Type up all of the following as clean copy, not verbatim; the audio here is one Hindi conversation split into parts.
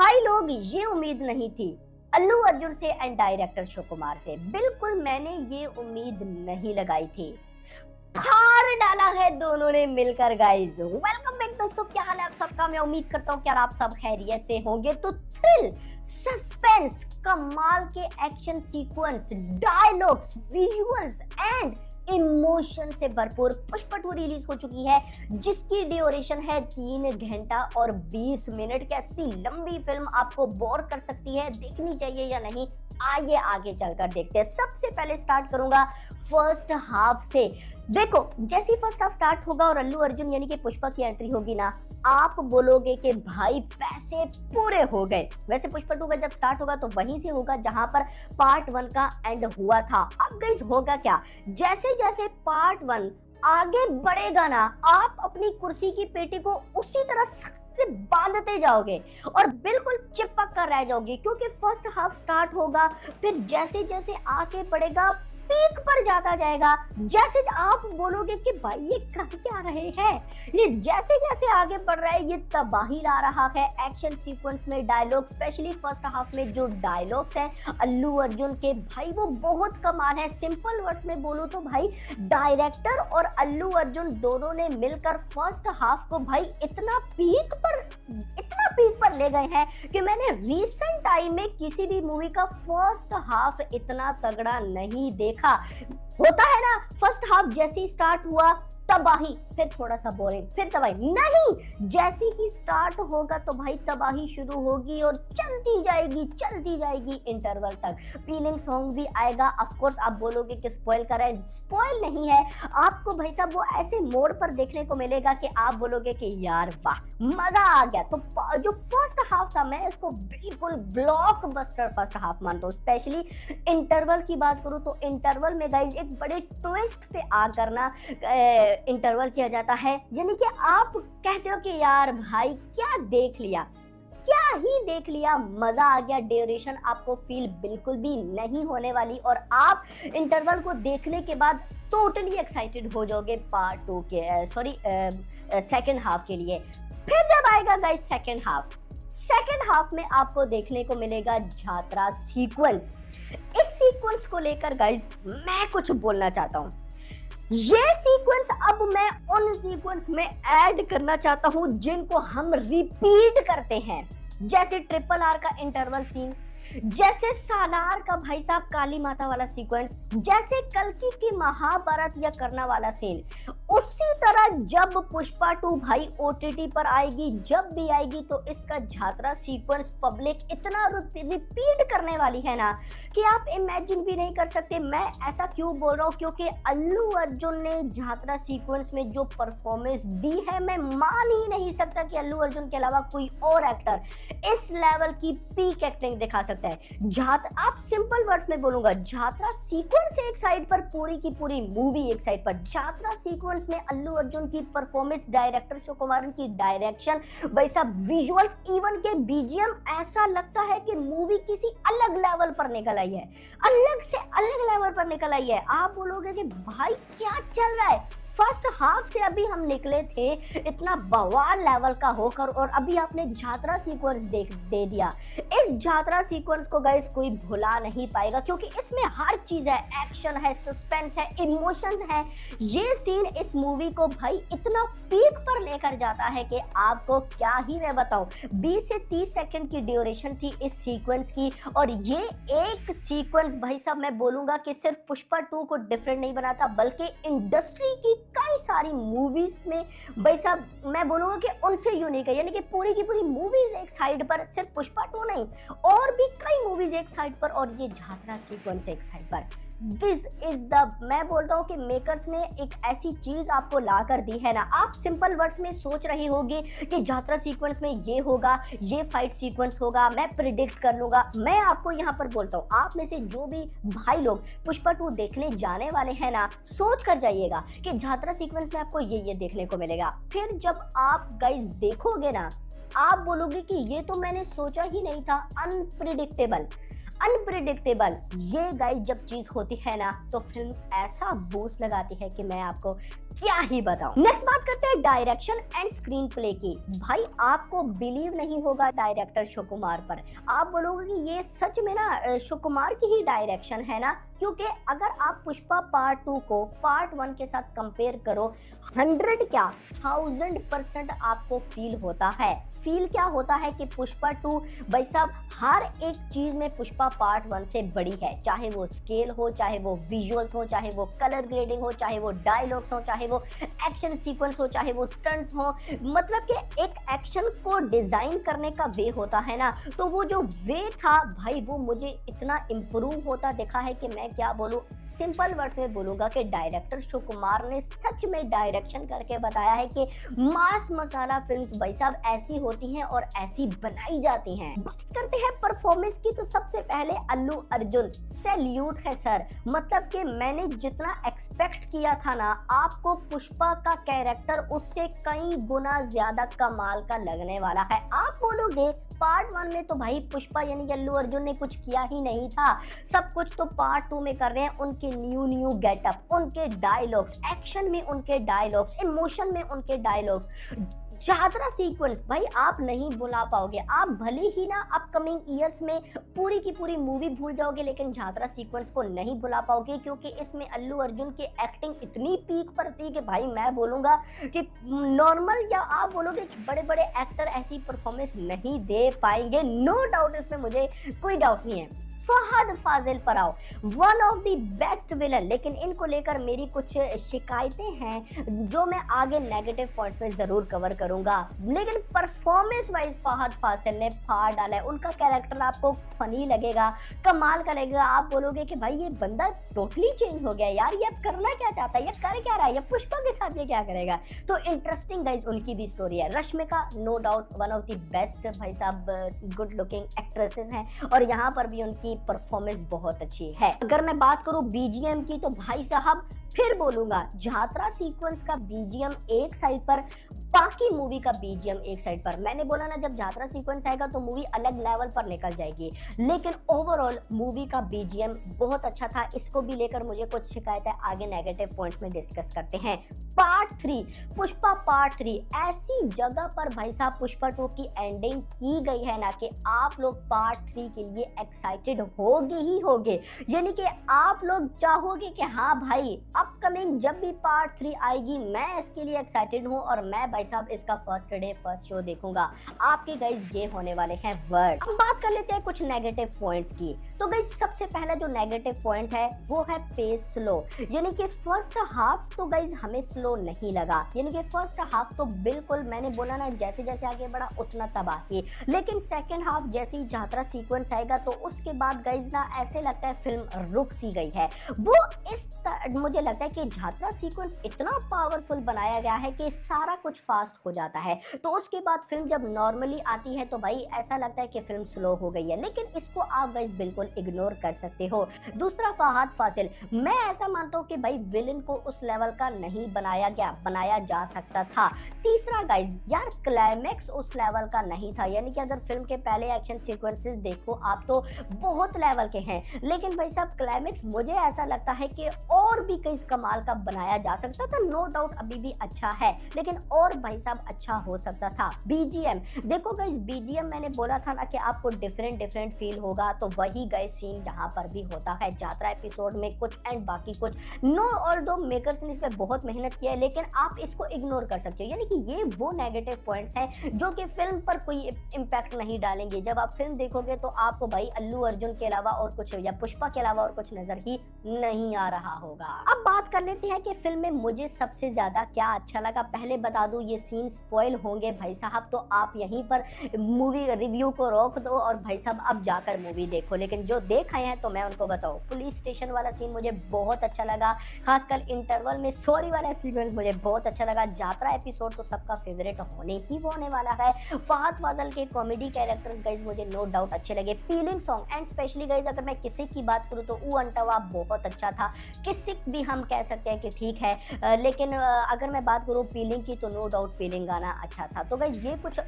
भाई लोग, ये उम्मीद नहीं थी अल्लू अर्जुन से एंड डायरेक्टर सुकुमार से। बिल्कुल मैंने ये उम्मीद नहीं लगाई थी। फाड़ डाला है दोनों ने मिलकर गाइस। वेलकम बैक दोस्तों, क्या हाल है आप सबका। मैं उम्मीद करता हूँ कि आप सब खैरियत से होंगे। तो थ्रिल, सस्पेंस, कमाल के action sequence, dialogues, visuals and emotion से भरपूर पुष्पा 2 रिलीज हो चुकी है, जिसकी ड्यूरेशन है 3 घंटा और 20 मिनट। क्या इतनी लंबी फिल्म आपको बोर कर सकती है? देखनी चाहिए या नहीं, आइए आगे चलकर देखते हैं। सबसे पहले स्टार्ट करूंगा फर्स्ट हाफ से। देखो, जैसे फर्स्ट हाफ स्टार्ट होगा और अल्लू अर्जुन यानी कि पुष्पा की एंट्री होगी ना, आप बोलोगे कि भाई पैसे पूरे हो गए। वैसे पुष्पा 2 का जब स्टार्ट होगा तो वहीं से होगा जहां पर पार्ट 1 का एंड हुआ था। अब गाइस होगा क्या, जैसे जैसे पार्ट 1 आगे बढ़ेगा ना, आप अपनी कुर्सी की पेटी को उसी तरह से बांधते जाओगे और बिल्कुल चिपक कर रह जाओगे, क्योंकि फर्स्ट हाफ स्टार्ट होगा, फिर जैसे जैसे आगे बढ़ेगा पीक पर जाता जाएगा। जैसे आप बोलोगे कि भाई ये कर क्या रहे हैं, ये जैसे जैसे आगे बढ़ रहा है ये तबाही ला रहा है। एक्शन सीक्वेंस में डायलॉग, स्पेशली फर्स्ट हाफ में जो डायलॉग्स हैं अल्लू अर्जुन के, भाई वो बहुत कमाल है। सिंपल वर्ड्स में बोलूं तो भाई डायरेक्टर और अल्लू अर्जुन दोनों ने मिलकर फर्स्ट हाफ को भाई इतना पीक पर ले गए हैं कि मैंने रिसेंट टाइम में किसी भी मूवी का फर्स्ट हाफ इतना तगड़ा नहीं देखा। होता है ना, फर्स्ट हाफ जैसे ही स्टार्ट हुआ तबाही, फिर थोड़ा सा बोरिंग, फिर तबाही। नहीं, जैसे ही स्टार्ट होगा तो भाई तबाही शुरू होगी और चलती जाएगी इंटरवल तक। फीलिंग सॉन्ग भी आएगा। ऑफ कोर्स आप बोलोगे कि स्पॉइल कर रहा है, स्पॉइल नहीं है। आपको भाई साहब वो ऐसे मोड पर देखने को मिलेगा कि आप बोलोगे कि यार वाह, मजा आ गया। तो जो फर्स्ट हाफ था, मैं इसको बिल्कुल ब्लॉकबस्टर फर्स्ट हाफ मानता हूँ। स्पेशली इंटरवल की बात करूँ तो इंटरवल में गाइज एक बड़े ट्विस्ट पे आकर ना इंटरवल किया जाता है, यानी कि आप कहते हो कि यार भाई क्या देख लिया, क्या ही देख लिया, मजा आ गया। ड्यूरेशन आपको फील बिल्कुल भी नहीं होने वाली और आप इंटरवल को देखने के बाद टोटली एक्साइटेड हो जाओगे पार्ट 2 के सेकंड हाफ के लिए। फिर जब आएगा गाइस सेकंड हाफ में आपको देखने को मिलेगा झात्रा सीक्वेंस। इस सीक्वेंस को लेकर गाइस मैं कुछ बोलना चाहता हूँ। ये सीक्वेंस अब मैं उन सीक्वेंस में ऐड करना चाहता हूं जिनको हम रिपीट करते हैं, जैसे ट्रिपल आर का इंटरवल सीन, जैसे सालार का भाई साहब काली माता वाला सीक्वेंस, जैसे कल्कि की महाभारत या कर्णा वाला सीन। उसी तरह जब पुष्पा 2 भाई OTT पर आएगी, जब भी आएगी, तो इसका झात्रा सीक्वेंस पब्लिक इतना रिपीट करने वाली है ना कि आप इमेजिन भी नहीं कर सकते। मैं ऐसा क्यों बोल रहा हूँ, क्योंकि अल्लू अर्जुन ने झात्रा सीक्वेंस में जो परफॉर्मेंस दी है, मैं मान ही नहीं सकता कि अल्लू अर्जुन के अलावा कोई और एक्टर इस लेवल की पीक एक्टिंग दिखा सकता है। आप सिंपल वर्ड्स में बोलूंगा, झात्रा सीक्वेंस एक साइड पर, पूरी की पूरी मूवी एक साइड पर। झात्रा सीक्वेंस में अल्लू अर्जुन की परफॉर्मेंस, डायरेक्टर सुकुमार की डायरेक्शन, भाई साहब विजुअल्स, इवन के बीजीएम, ऐसा लगता है कि मूवी किसी अलग लेवल पर निकल आई है, अलग से अलग लेवल पर निकल आई है। आप बोलोगे कि भाई क्या चल रहा है। फर्स्ट हाफ से अभी हम निकले थे इतना बवाल लेवल का होकर, और अभी आपने झात्रा सीक्वेंस दे दिया। इस झात्रा सीक्वेंस को गाइस कोई भुला नहीं पाएगा, क्योंकि इसमें हर चीज है, एक्शन है, सस्पेंस है, इमोशंस है। ये सीन इस मूवी को भाई इतना पीक पर लेकर जाता है कि आपको क्या ही मैं बताऊं। 20 से 30 सेकंड की ड्यूरेशन थी इस सीक्वेंस की, और ये एक सीक्वेंस भाई साहब मैं बोलूंगा कि सिर्फ पुष्पा 2 को डिफरेंट नहीं बनाता, बल्कि इंडस्ट्री की कई सारी मूवीज में भाई साहब मैं बोलूंगा कि उनसे यूनिक है। यानी कि पूरी की पूरी मूवीज एक साइड पर, सिर्फ पुष्पा 2 नहीं, और भी कई मूवीज एक साइड पर, और ये झात्रा सीक्वेंस एक साइड पर। दिस इज द, मैं बोलता हूँ कि मेकर्स ने एक ऐसी चीज आपको ला कर दी है ना। आप सिंपल वर्ड्स में सोच रहे होगे कि झात्रा सीक्वेंस में ये होगा, ये फाइट सीक्वेंस होगा, मैं प्रिडिक्ट कर लूंगा। मैं आपको यहाँ पर बोलता हूँ, आप में से जो भी भाई लोग पुष्पा 2 देखने जाने वाले हैं ना, सोच कर जाइएगा कि झात्रा सीक्वेंस में आपको ये देखने को मिलेगा। फिर जब आप गाइस देखोगे ना, आप बोलोगे कि ये तो मैंने सोचा ही नहीं था। अनप्रिडिक्टेबल ये गाइस जब चीज होती है ना, तो फिल्म ऐसा बूस्ट लगाती है कि मैं आपको क्या ही बताऊं। नेक्स्ट बात करते हैं डायरेक्शन एंड स्क्रीन प्ले की। भाई आपको बिलीव नहीं होगा डायरेक्टर सुकुमार पर, आप बोलोगे कि ये सच में ना सुकुमार की ही डायरेक्शन है ना, क्योंकि अगर आप पुष्पा पार्ट 2 को पार्ट 1 के साथ कंपेयर करो, 100 क्या 1000% आपको फील होता है। फील क्या होता है कि पुष्पा 2 भाई साहब हर एक चीज में पुष्पा पार्ट 1 से बड़ी है, चाहे वो स्केल हो, चाहे वो विजुअल्स हो, चाहे वो कलर ग्रेडिंग हो, चाहे वो डायलॉग्स हो, चाहे वो एक्शन सीक्वेंस हो, चाहे वो स्टंट्स हो। मतलब कि एक एक्शन को डिजाइन करने का वे होता है ना, तो वो जो वे था भाई वो मुझे इतना इम्प्रूव होता दिखा है कि मैं क्या बोलूं। सिंपल वर्ड में बोलूंगा कि डायरेक्टर सुकुमार ने सच में डायरेक्शन करके बताया है कि मास मसाला फिल्म्स भाई साहब ऐसी होती हैं और ऐसी बनाई जाती हैं। बात करते हैं परफॉर्मेंस की, तो सबसे पहले अल्लू अर्जुन, सैल्यूट है सर। मतलब कि मैंने जितना एक्सपेक्ट किया था ना, आपको पुष्पा का कैरेक्टर उससे कई गुना ज्यादा कमाल का लगने वाला है। आप बोलोगे पार्ट 1 में तो भाई पुष्पा यानी कि अल्लू अर्जुन ने कुछ किया ही नहीं था, सब कुछ तो पार्ट 2 में कर रहे हैं। उनके न्यू गेटअप, उनके डायलॉग्स, एक्शन में उनके डायलॉग्स, इमोशन में उनके डायलॉग्स, चादरा सीक्वेंस भाई आप नहीं भुला पाओगे। आप भले ही ना अपकमिंग ईयर्स में पूरी की पूरी मूवी भूल जाओगे, लेकिन झात्रा सीक्वेंस को नहीं भुला पाओगे, क्योंकि इसमें अल्लू अर्जुन की एक्टिंग इतनी पीक पर थी कि भाई मैं बोलूंगा कि नॉर्मल या आप बोलोगे कि बड़े बड़े एक्टर ऐसी परफॉर्मेंस नहीं दे पाएंगे। नो डाउट, इसमें मुझे कोई डाउट नहीं है। फहद फाजिल पर आओ, one of the best villain, लेकिन इनको लेकर मेरी कुछ शिकायतें हैं जो मैं आगे नेगेटिव पॉइंट्स में जरूर कवर करूंगा। लेकिन परफॉर्मेंस वाइज फहद फाजिल ने फाड़ डाला है। उनका कैरेक्टर आपको फनी लगेगा, कमाल का लगेगा। आप बोलोगे कि भाई ये बंदा टोटली चेंज हो गया यार, ये अब करना क्या चाहता है, ये कर क्या रहा है, ये पुष्पा के साथ ये क्या करेगा। तो इंटरेस्टिंग गाइज उनकी भी स्टोरी है। Rashmika no doubt one of the best भाई साहब गुड लुकिंग एक्ट्रेसेस हैं, और यहाँ पर भी उनकी परफॉर्मेंस बहुत अच्छी है। अगर मैं बात करूं बीजीएम की, तो भाई साहब फिर बोलूंगा झात्रा सीक्वेंस का बीजीएम एक साइड पर, बाकी मूवी का बीजीएम एक साइड पर। मैंने बोला ना जब झात्रा सीक्वेंस आएगा तो मूवी अलग लेवल पर निकल जाएगी, लेकिन ओवरऑल मूवी का बीजीएम बहुत अच्छा था। इसको भी लेकर मुझे कुछ शिकायत है, आगे नेगेटिव पॉइंट्स में डिस्कस करते हैं। पार्ट 3 पुष्पा पार्ट 3 ऐसी जगह पर भाई साहब पुष्पा 2 की एंडिंग की गई है ना कि आप लोग पार्ट 3 के लिए एक्साइटेड होगे ही होगे, यानी कि आप लोग चाहोगे कि हाँ भाई अपकमिंग जब भी पार्ट 3 आएगी मैं इसके लिए एक्साइटेड हूँ और मैं भाई साहब इसका फर्स्ट डे फर्स्ट शो देखूंगा। आपके गाइस ये होने वाले हैं वर्ड। अब बात कर लेते हैं कुछ नेगेटिव पॉइंट्स की। तो गाइस सबसे पहला जो नेगेटिव पॉइंट है वो है पेस स्लो, यानी कि फर्स्ट हाफ तो गाइस हमें स्लो नहीं लगा, यानी कि फर्स्ट हाफ तो बिल्कुल मैंने बोला ना जैसे जैसे आगे बढ़ा उतना तबाही। लेकिन सेकंड हाफ जैसे ही झात्रा सीक्वेंस आएगा तो उसके बाद गाइस ना ऐसे लगता है फिल्म रुक सी गई है। वो मुझे लगता है कि झात्रा सीक्वेंस इतना पावरफुल बनाया गया है कि सारा कुछ फास्ट हो जाता है, तो उसके बाद फिल्म जब नॉर्मली आती है तो भाई ऐसा लगता है कि फिल्म स्लो हो गई है, लेकिन इसको आप गाइस बिल्कुल इग्नोर कर सकते हो। दूसरा फहद फासिल, मैं ऐसा मानता हूँ कि भाई विलेन को उस लेवल का नहीं बनाया जा सकता था। तीसरा गाइस यार क्लाइमैक्स उस लेवल का नहीं था, यानी कि अगर फिल्म के पहले एक्शन सीक्वेंसेस देखो आप तो बहुत लेवल के हैं, लेकिन भाई साहब क्लाइमैक्स मुझे ऐसा लगता है कि और भी कई कमाल का बनाया जा सकता था। नो डाउट अभी भी अच्छा है, लेकिन और भाई साहब अच्छा हो सकता था। बीजीएम देखो गाइस, बीजीएम मैंने बोला था ना कि आपको डिफरेंट फील होगा, तो वही गाइस सीन यहाँ पर भी होता है। यात्रा एपिसोड में कुछ एंड बाकी कुछ। नो ऑल्दो मेकर्स ने इस पे बहुत मेहनत किया है, लेकिन आप इसको इग्नोर कर सकते हो, यानी कि ये वो नेगेटिव पॉइंट्स हैं जो कि फिल्म पर कोई इम्पैक्ट नहीं डालेंगे। जब आप फिल्म देखोगे तो आपको भाई अल्लू अर्जुन के अलावा और कुछ या पुष्पा के अलावा और कुछ नजर ही नहीं आ रहा होगा। अब बात कर लेते हैं कि फिल्म में मुझे सबसे ज्यादा क्या अच्छा लगा। पहले बता दूं ये सीन स्पॉइल होंगे भाई साहब, तो आप यहीं पर मूवी रिव्यू को रोक दो और भाई साहब अब जाकर मूवी देखो, लेकिन जो देख आए हैं तो मैं उनको बताऊं। पुलिस स्टेशन वाला सीन मुझे बहुत अच्छा लगा, खासकर इंटरवल में सॉरी वाला सीक्वेंस मुझे बहुत अच्छा लगा। यात्रा एपिसोड तो सबका फेवरेट होने वाला है। फहद फाजिल के कॉमेडी कैरेक्टर्स गाइस मुझे नो डाउट अच्छे लगे। Feeling song and specially guys अगर मैं किसी की बात करूं तो ऊ अंटवा बहुत अच्छा था। किसिक भी हम कह सकते हैं कि ठीक है, लेकिन अगर मैं बात करूं फीलिंग की तो नो डाउट फीलिंग गाना अच्छा था। तो गाइस ये कुछ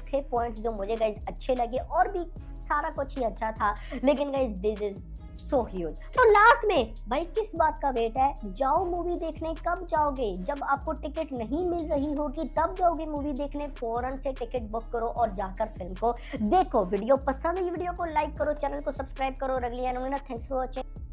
थे पॉइंट्स जो मुझे गाइस अच्छे लगे, और भी सारा कुछ ही अच्छा था, लेकिन guys this is so huge. तो लास्ट में भाई किस बात का वेट है, जाओ मूवी देखने। कब जाओगे? जब आपको टिकट नहीं मिल रही होगी तब जाओगे मूवी देखने। फौरन से टिकट बुक करो और जाकर फिल्म को देखो। वीडियो पसंद है, वीडियो को लाइक करो, चैनल को सब्सक्राइब करो। अगली थैंक्स फॉर वॉचिंग।